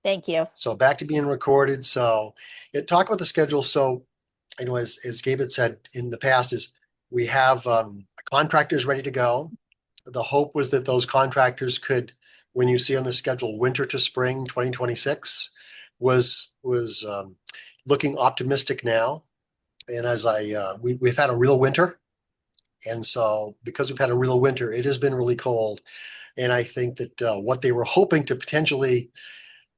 Thank you. So back to being recorded. So talk about the schedule. So as Gabe had said in the past, is we have contractors ready to go. The hope was that those contractors could, when you see on the schedule, winter to spring 2026 was looking optimistic now. And we've had a real winter. And so because we've had a real winter, it has been really cold. And I think that what they were hoping to potentially,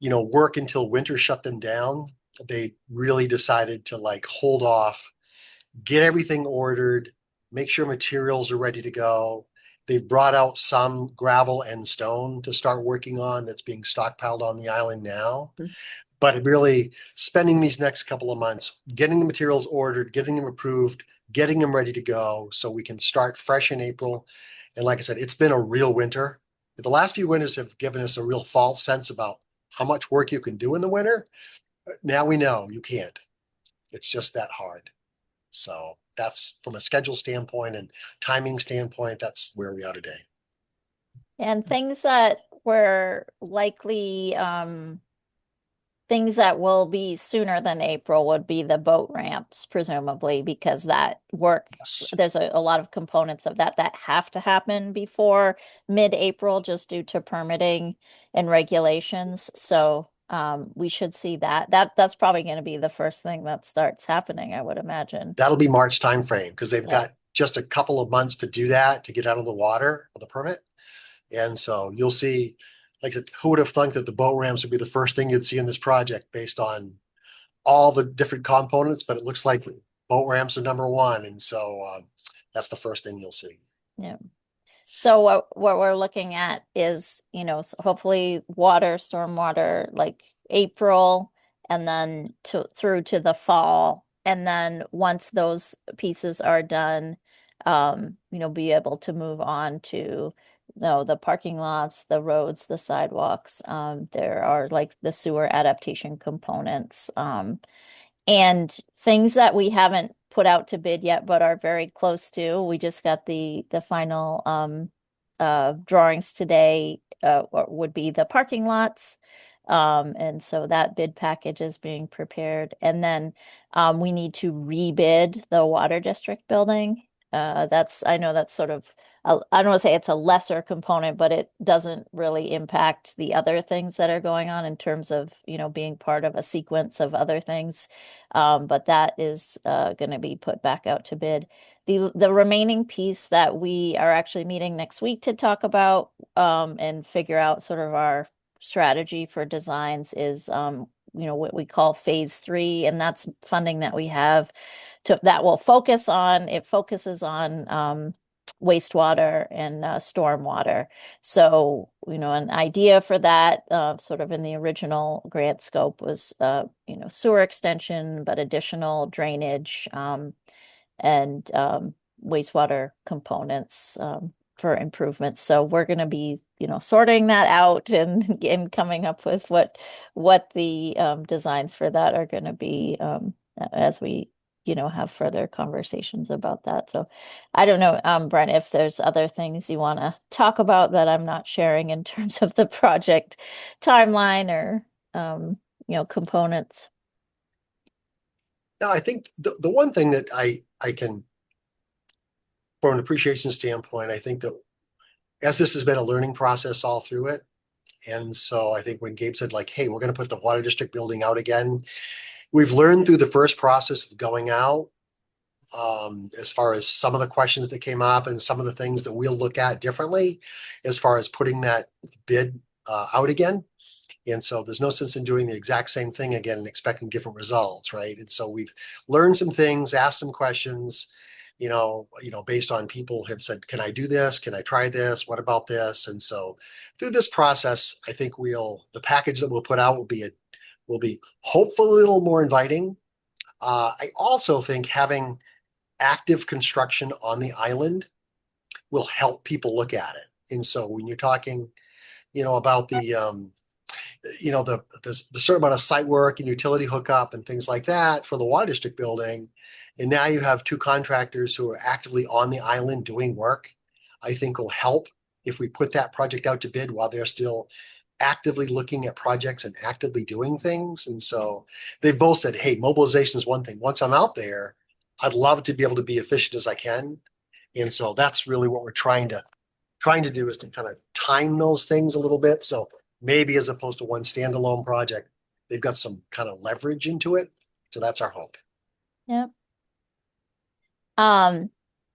work until winter shut them down, they really decided to like hold off, get everything ordered, make sure materials are ready to go. They've brought out some gravel and stone to start working on that's being stockpiled on the island now. But really spending these next couple of months, getting the materials ordered, getting them approved, getting them ready to go so we can start fresh in April. And like I said, it's been a real winter. The last few winters have given us a real false sense about how much work you can do in the winter. Now we know you can't. It's just that hard. So that's from a schedule standpoint and timing standpoint, that's where we are today. And things that were likely things that will be sooner than April would be the boat ramps, presumably, because that work, Yes. there's a lot of components of that that have to happen before mid-April just due to permitting and regulations. So we should see that. That's probably going to be the first thing that starts happening, I would imagine. That'll be March timeframe because they've Yeah. got just a couple of months to do that to get out of the water for the permit. And so you'll see, like I said, who would have thunk that the boat ramps would be the first thing you'd see in this project based on all the different components, but it looks like boat ramps are number one. And so that's the first thing you'll see. Yeah. So what we're looking at is, hopefully stormwater, like April, and then through to the fall. And then once those pieces are done, be able to move on to, the parking lots, the roads, the sidewalks. There are like the sewer adaptation components, and things that we haven't put out to bid yet, but are very close to. We just got the final drawings today, would be the parking lots. And so that bid package is being prepared. And then we need to rebid the water district building. I know that's sort of, I don't want to say it's a lesser component, but it doesn't really impact the other things that are going on in terms of, being part of a sequence of other things. But that is going to be put back out to bid. The remaining piece that we are actually meeting next week to talk about and figure out sort of our strategy for designs is what we call phase 3, and that's funding that we have that will focuses on wastewater and stormwater. So, an idea for that, sort of in the original grant scope was, sewer extension, but additional drainage and wastewater components for improvements. So we're going to be, sorting that out and coming up with what the designs for that are going to be as we have further conversations about that. So I don't know, Brent, if there's other things you want to talk about that I'm not sharing in terms of the project timeline or components. Now, I think the one thing that I can, from an appreciation standpoint, I think that as this has been a learning process all through it, and so I think when Gabe said like, hey, we're going to put the water district building out again, we've learned through the first process of going out, as far as some of the questions that came up and some of the things that we'll look at differently as far as putting that bid out again. And so there's no sense in doing the exact same thing again and expecting different results, right? And so we've learned some things, asked some questions, based on people have said, can I do this? Can I try this? What about this? And so through this process, I think the package that we'll put out will be hopefully a little more inviting. I also think having active construction on the island will help people look at it. And so when you're talking, about the certain amount of site work and utility hookup and things like that for the water district building, and now you have two contractors who are actively on the island doing work, I think will help if we put that project out to bid while they're still actively looking at projects and actively doing things. And so they've both said, hey, mobilization is one thing. Once I'm out there, I'd love to be able to be efficient as I can. And so that's really what we're trying to do is to kind of time those things a little bit. So maybe as opposed to one standalone project, they've got some kind of leverage into it. So that's our hope. Yep. Um,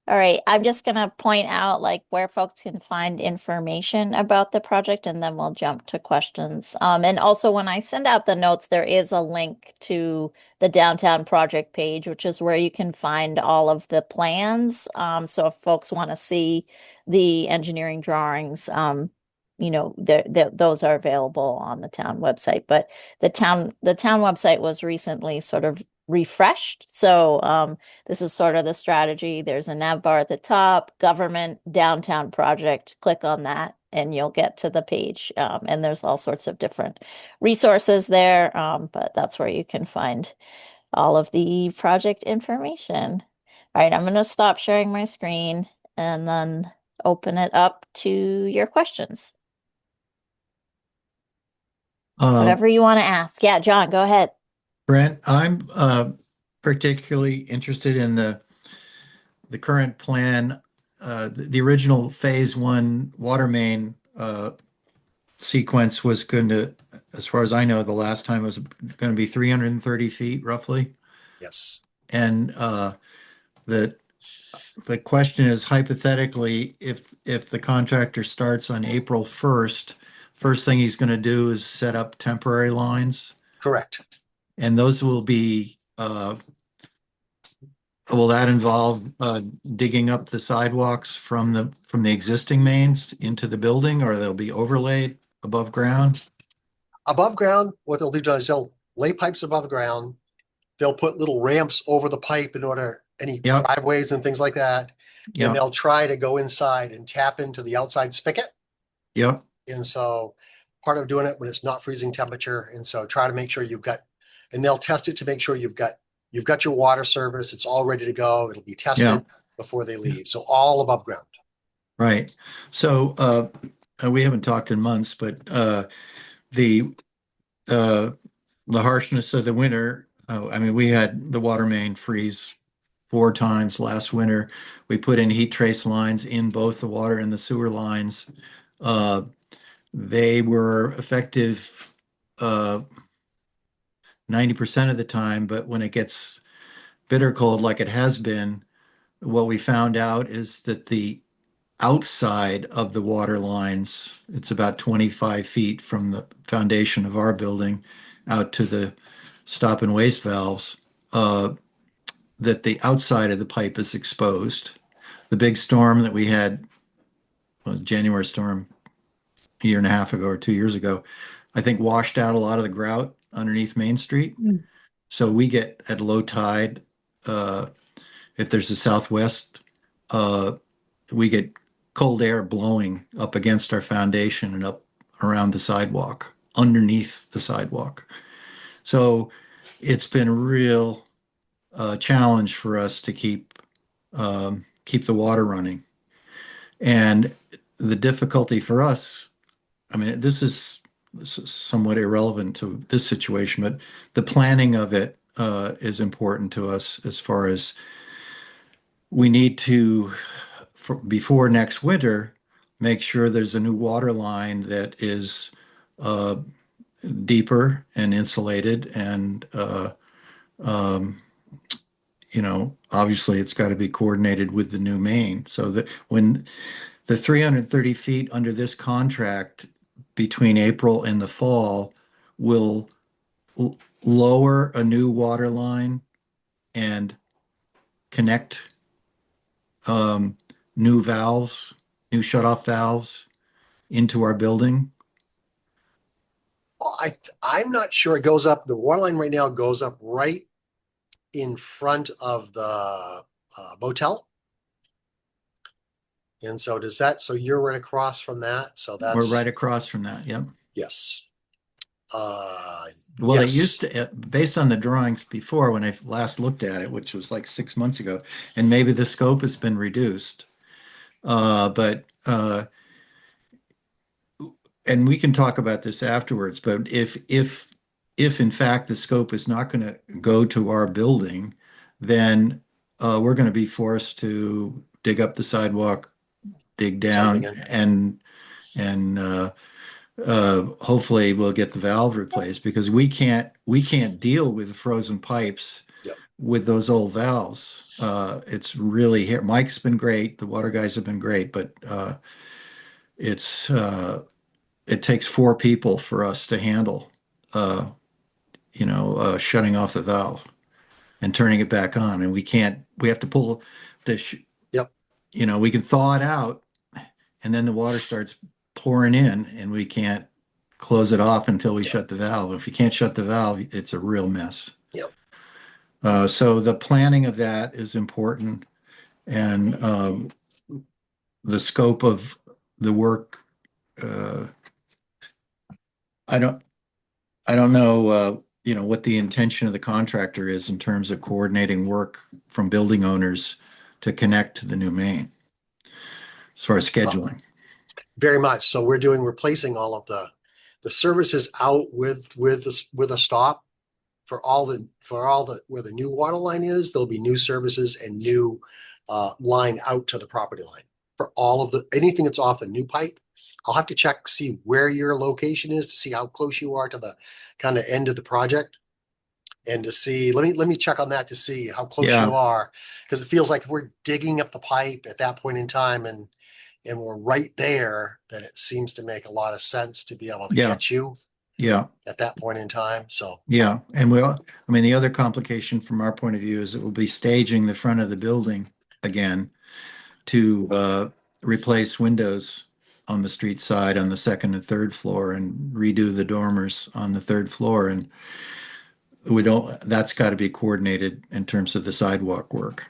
all right. I'm just gonna point out like where folks can find information about the project and then we'll jump to questions. And also when I send out the notes, there is a link to the downtown project page, which is where you can find all of the plans. So if folks want to see the engineering drawings, those are available on the town website. But the town website was recently sort of refreshed. So this is sort of the strategy. There's a nav bar at the top, government downtown project. Click on that and you'll get to the page. And there's all sorts of different resources there. But that's where you can find all of the project information. All right, I'm going to stop sharing my screen and then open it up to your questions. Uh, Whatever you want to ask. Yeah, John, go ahead. Brent, I'm particularly interested in the current plan. The original phase one water main sequence was going to, as far as I know, the last time was going to be 330 feet roughly. Yes. And the the question is hypothetically, if the contractor starts on April 1st, first thing he's going to do is set up temporary lines, Correct. and those will be will that involve digging up the sidewalks from the existing mains into the building, or they'll be overlaid above ground? Above ground, what they'll do, John, is they'll lay pipes above ground. They'll put little ramps over the pipe in order any Yep, driveways and things like that. And yep, they'll try to go inside and tap into the outside spigot. yep, And so part of doing it when it's not freezing temperature. And so try to make sure and they'll test it to make sure you've got your water service. It's all ready to go. It'll be yeah, tested before they leave. So all above ground. right. So we haven't talked in months, but the uh, the harshness of the winter. I mean, we had the water main freeze 4 times last winter. We put in heat trace lines in both the water and the sewer lines. Uh, they were effective 90% of the time, but when it gets bitter cold like it has been, what we found out is that the outside of the water lines, it's about 25 feet from the foundation of our building out to the stop and waste valves, that the outside of the pipe is exposed. The big storm that we had, well, January storm a year and a half ago or 2 years ago, I think washed out a lot of the grout underneath Main Street. Mm. So we get at low tide, uh, if there's a southwest, uh, we get cold air blowing up against our foundation and up around the sidewalk, underneath the sidewalk. So it's been a real challenge for us to keep the water running. And the difficulty for us, I mean, this is somewhat irrelevant to this situation, but the planning of it is important to us as far as we need to, before next winter, make sure there's a new water line that is uh, deeper and insulated. And, um, obviously it's got to be coordinated with the new main. So that when the 330 feet under this contract between April and the fall will lower a new water line and connect um, new valves, new shutoff valves into our building. Well, I'm not sure it goes up. The water line right now goes up right in front of the motel. And so so you're right across from that. So We're right that's, across from that. Yep. yes. Uh, Well, they used yes. to, based on the drawings before when I last looked at it, which was like 6 months ago, and maybe the scope has been reduced. But and we can talk about this afterwards, but if in fact the scope is not going to go to our building, then we're going to be forced to dig up the sidewalk, dig Something down, in. and hopefully we'll get the valve replaced because we can't deal with frozen pipes Yep. with those old valves. It's really here. Mike's been great. The water guys have been great, but it's it takes four people for us to handle, uh, shutting off the valve and turning it back on. And we can't, we have to pull the, Yep. we can thaw it out and then the water starts pouring in and we can't close it off until we Yep. shut the valve. If you can't shut the valve, it's a real mess. Yep. So the planning of that is important and the scope of the work. Uh, I don't, I don't know, what the intention of the contractor is in terms of coordinating work from building owners to connect to the new main as far as Well, scheduling. very much. So we're doing replacing all of the services out with a stop for all the where the new water line is. There'll be new services and new line out to the property line for all of the anything that's off the new pipe. I'll have to check see where your location is to see how close you are to the kind of end of the project and to see let me check on that to see how close you Yeah, are because it feels like if we're digging up the pipe at that point in time and we're right there, then it seems to make a lot of sense to be able to yeah, get you yeah, at that point in time. So, yeah. And I mean, the other complication from our point of view is that we'll be staging the front of the building again to replace windows on the street side on the second and third floor and redo the dormers on the third floor. And that's got to be coordinated in terms of the sidewalk work.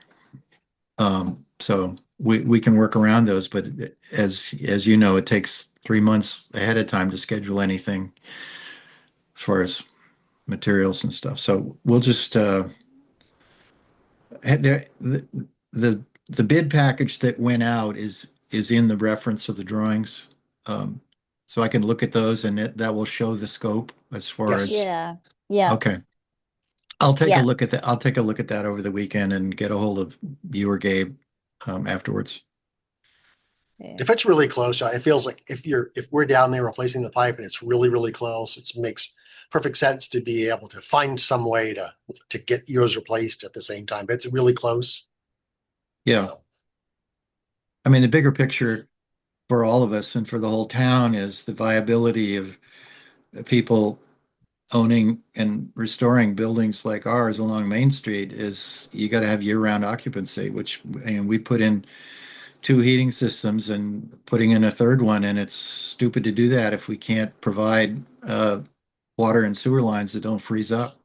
So we can work around those, but as you know, it takes 3 months ahead of time to schedule anything as far as materials and stuff. So we'll just there the bid package that went out is in the reference of the drawings. Um, so I can look at those and that will show the scope as far as yes. Yeah. Yeah. okay. I'll take a Yeah. look at that. I'll take a look at that over the weekend and get a hold of you or Gabe afterwards. Yeah. If it's really close, it feels like if we're down there replacing the pipe and it's really, really close, it makes perfect sense to be able to find some way to get yours replaced at the same time. But it's really close. Yeah. So I mean, the bigger picture for all of us and for the whole town is the viability of people owning and restoring buildings like ours along Main Street is you got to have year-round occupancy, which and we put in two heating systems and putting in a third one, and it's stupid to do that if we can't provide water and sewer lines that don't freeze up.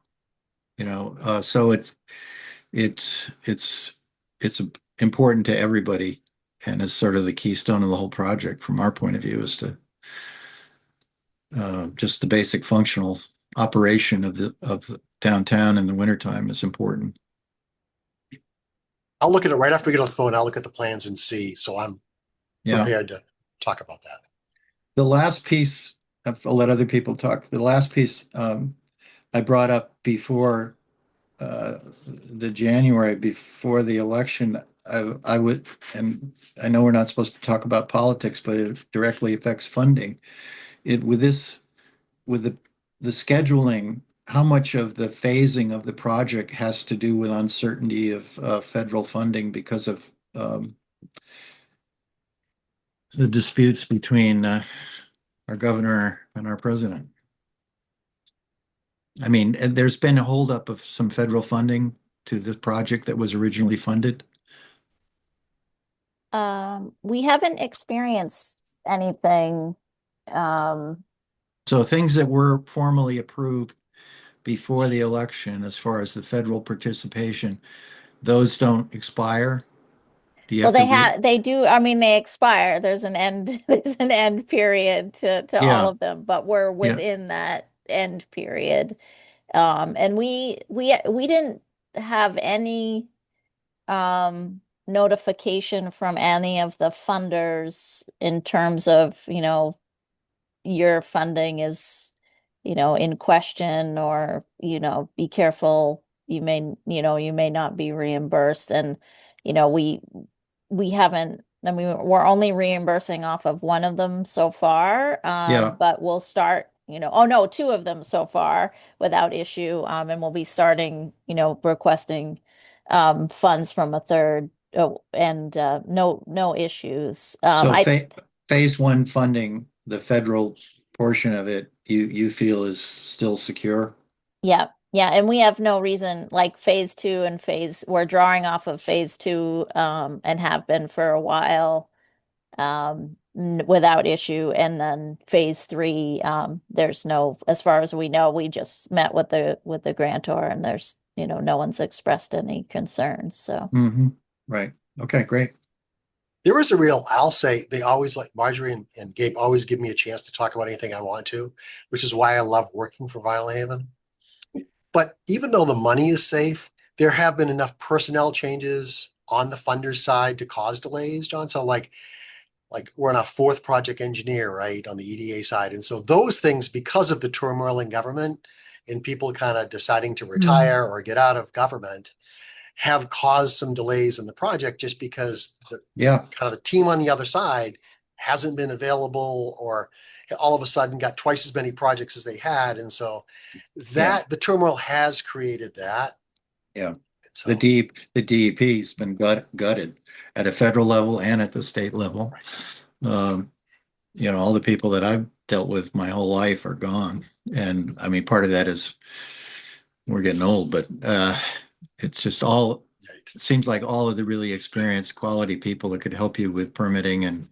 So it's it's important to everybody, and it's sort of the keystone of the whole project from our point of view is to just the basic functional operation of downtown in the wintertime is important. I'll look at it right after we get off the phone. I'll look at the plans and see. So I'm Yeah. prepared to talk about that. The last piece, I'll let other people talk. The last piece I brought up before the January before the election, I would, and I know we're not supposed to talk about politics, but it directly affects funding. With the scheduling, how much of the phasing of the project has to do with uncertainty of federal funding because of the disputes between our governor and our president? I mean, and there's been a holdup of some federal funding to the project that was originally funded. We haven't experienced anything. Um, So things that were formally approved before the election, as far as the federal participation, those don't expire. Do you well, have to re? they do. I mean, they expire. There's an end, there's an end period to all Yeah, of them, but we're yeah. within that end period. And we didn't have any notification from any of the funders in terms of, your funding is, in question, or, be careful, you may not be reimbursed. And, we haven't, I mean, we're only reimbursing off of one of them so far, Yeah. but we'll start, oh no, two of them so far without issue. And we'll be starting, requesting funds from a third, and no issues. So phase one funding, the federal portion of it, you feel is still secure? Yeah, yeah, and we have no reason, like phase two and we're drawing off of phase two, and have been for a while, without issue. And then phase three, there's no, as far as we know, we just met with the grantor, and there's, no one's expressed any concerns. So Hmm. Right. Okay, great. There was a real, I'll say, they always like Marjorie and Gabe always give me a chance to talk about anything I want to, which is why I love working for Vinalhaven. But even though the money is safe, there have been enough personnel changes on the funder's side to cause delays, John. So like we're on a fourth project engineer, right, on the EDA side. And so those things, because of the turmoil in government and people kind of deciding to retire or get out of government, have caused some delays in the project just because the Yeah, kind of the team on the other side hasn't been available, or all of a sudden got twice as many projects as they had. And so yeah, that the turmoil has created that. yeah. So The DEP's been gutted at a federal level and at the state level. right. Um, all the people that I've dealt with my whole life are gone. And I mean, part of that is we're getting old, but it's just Right. it seems like all of the really experienced quality people that could help you with permitting and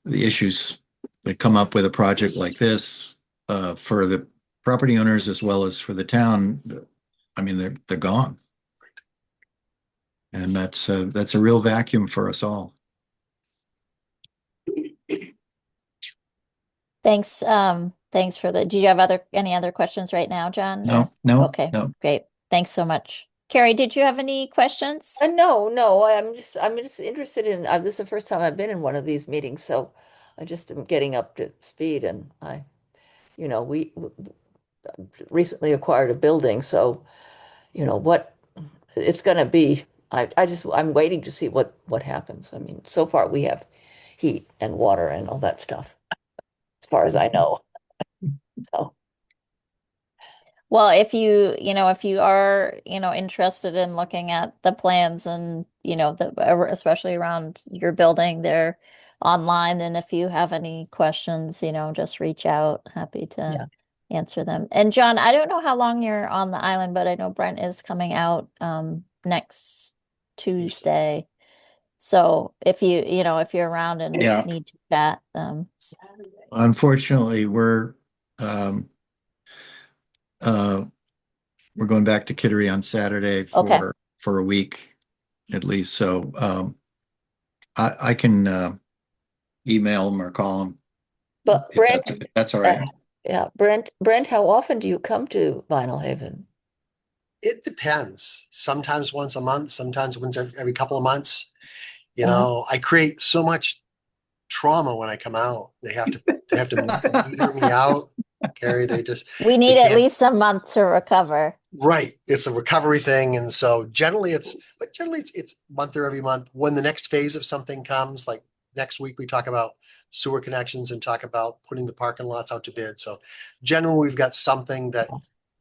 the issues that come up with a project Yes. like this, for the property owners as well as for the town. I mean, they're gone. And that's a real vacuum for us all. thanks for the, do you have any other questions right now, John, or? No, no, Okay, no. great. Thanks so much. Carrie, did you have any questions? No, no, I'm just interested in, this is the first time I've been in one of these meetings, so I just am getting up to speed. And we recently acquired a building, so what it's going to be. I'm waiting to see what happens. I mean, so far we have heat and water and all that stuff, as far as I know. So Well, if you are, interested in looking at the plans, and, especially around your building, they're online. And if you have any questions, just reach out. Happy to yeah, answer them. And John, I don't know how long you're on the island, but I know Brent is coming out, next Tuesday. So if you're around and Yeah. need to chat, Unfortunately, um, uh, we're going back to Kittery on Saturday okay. for a week at least. So I can email them or call them but if that's all uh, right. yeah, Brent, how often do you come to Vinyl Haven? It depends. Sometimes once a month, sometimes once every couple of months. Uh-huh. I create so much trauma when I come out. They have to meter me out, Carrie. We they need at can't. least a month to recover. Right. It's a recovery thing. And so generally it's month or every month. When the next phase of something comes, like next week we talk about sewer connections and talk about putting the parking lots out to bid. So generally we've got something that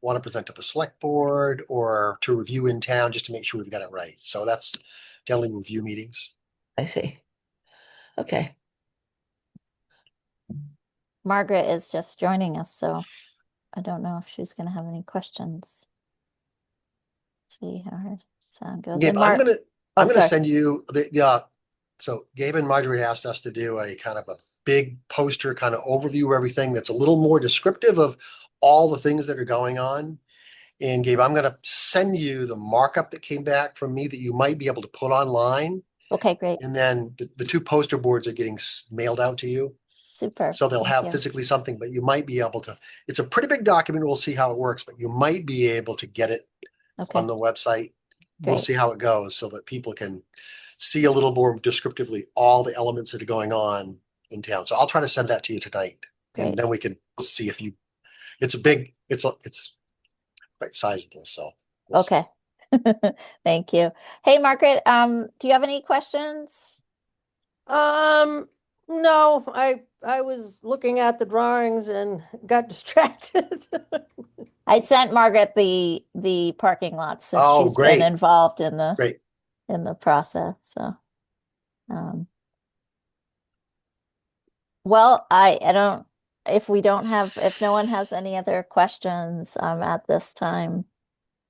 want to present to the select board or to review in town just to make sure we've got it right. So that's generally review meetings. I see. Okay. Margaret is just joining us, so I don't know if she's going to have any questions. See how her sound goes. Gabe, And I'm Mark, gonna oh, I'm gonna sorry. send you so Gabe and Marjorie asked us to do a kind of a big poster kind of overview of everything that's a little more descriptive of all the things that are going on. And Gabe, I'm gonna send you the markup that came back from me that you might be able to put online. Okay, great. And then the two poster boards are getting mailed out to you. Super. So they'll Thank have you. physically something, but you might be able to, it's a pretty big document. We'll see how it works, but you might be able to get it on Okay, the website. We'll great. see how it goes so that people can see a little more descriptively all the elements that are going on in town. So I'll try to send that to you tonight. And Great. then we can see if it's quite sizable. So we'll see. Okay. Thank you. Hey, Margaret, do you have any questions? Um, no, I was looking at the drawings and got distracted. I sent Margaret the parking lot since Oh, she's been great. involved Great. in the process. So, um, well, I don't if no one has any other questions at this time,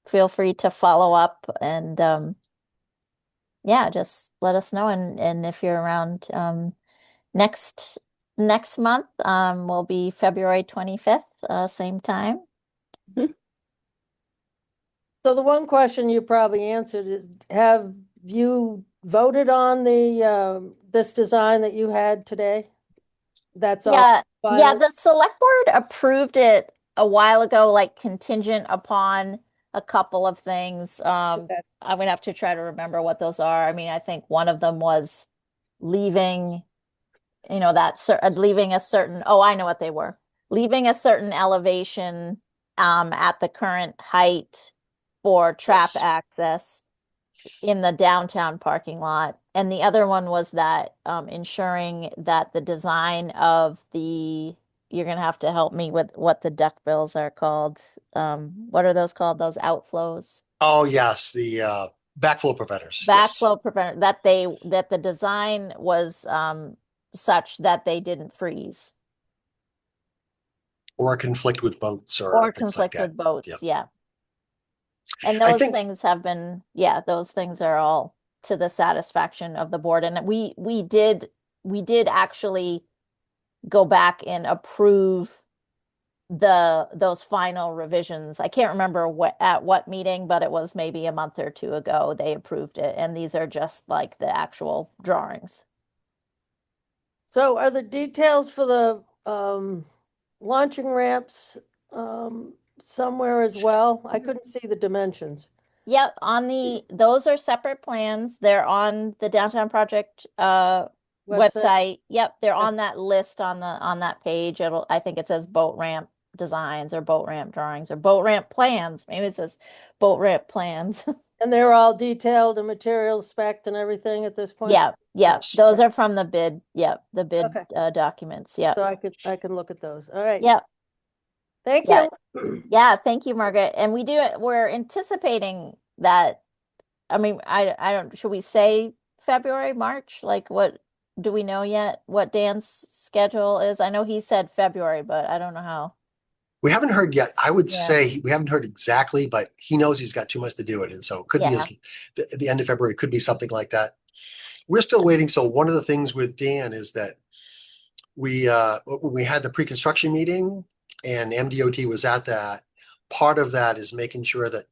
feel free to follow up and yeah, just let us know and if you're around next next month will be February 25th, same time. So the one question you probably answered is, have you voted on the this design that you had today? That's all Yeah, yeah, final? the select board approved it a while ago, like contingent upon a couple of things. Okay. I'm gonna have to try to remember what those are. I mean, I think one of them was leaving, leaving a certain, oh, I know what they were. Leaving a certain elevation at the current height for trap Yes. access in the downtown parking lot. And the other one was that ensuring that the design of you're gonna have to help me with what the duck bills are called. What are those called? Those outflows? Oh, yes. The backflow preventers. Yes. Backflow preventer, that the design was such that they didn't freeze Or conflict with boats or or things like conflict that. with Yeah. boats. Yeah. And I those think things have been, yeah, those things are all to the satisfaction of the board. And we did actually go back and approve those final revisions. I can't remember what meeting, but it was maybe a month or two ago they approved it. And these are just like the actual drawings. So are the details for the launching ramps somewhere as well? I couldn't see the dimensions. Yep, those are separate plans. They're on the Downtown Project Website? website. Yep, they're Okay. on that list on that page. I think it says boat ramp designs or boat ramp drawings or boat ramp plans. Maybe it says boat ramp plans. And they're all detailed and materials spec'd and everything at this point? Yeah, yeah. yes. Those are from the bid. Yep, the bid Okay. documents. Yep. So I can look at those. All right. Yep. Thank Yeah. you. Yeah, thank you, Margaret. And we're anticipating that. I mean, I don't, should we say February, March? Like what, do we know yet what Dan's schedule is? I know he said February, but I don't know how. We haven't heard yet. I would Yeah. say we haven't heard exactly, but he knows he's got too much to do it. And so it could be Yeah. the end of February, it could be something like that. We're still waiting. So one of the things with Dan is that when we had the pre-construction meeting and MDOT was at that, part of that is making sure that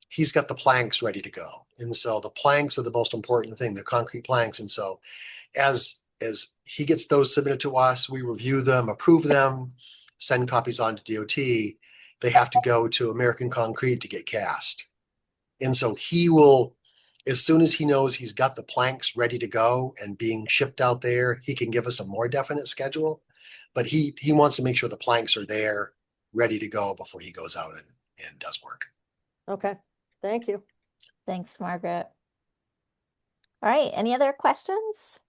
he's got the planks ready to go. And so the planks are the most important thing, the concrete planks. And so as he gets those submitted to us, we review them, approve them, send copies on to DOT. They have to go to American Concrete to get cast. And so he will, as soon as he knows he's got the planks ready to go and being shipped out there, he can give us a more definite schedule. But he wants to make sure the planks are there, ready to go before he goes out and does work. Okay. Thank you. Thanks, Margaret. All right. Any other questions?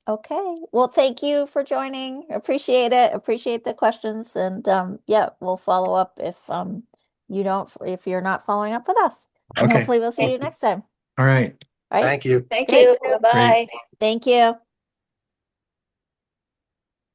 Okay. Well, thank you for joining. Appreciate it. Appreciate the questions. And yeah, we'll follow up if you're not following up with us. And Okay. hopefully we'll see you next time. All right. All right. Thank you. Thank Great. you. Great. Bye-bye. Thank you.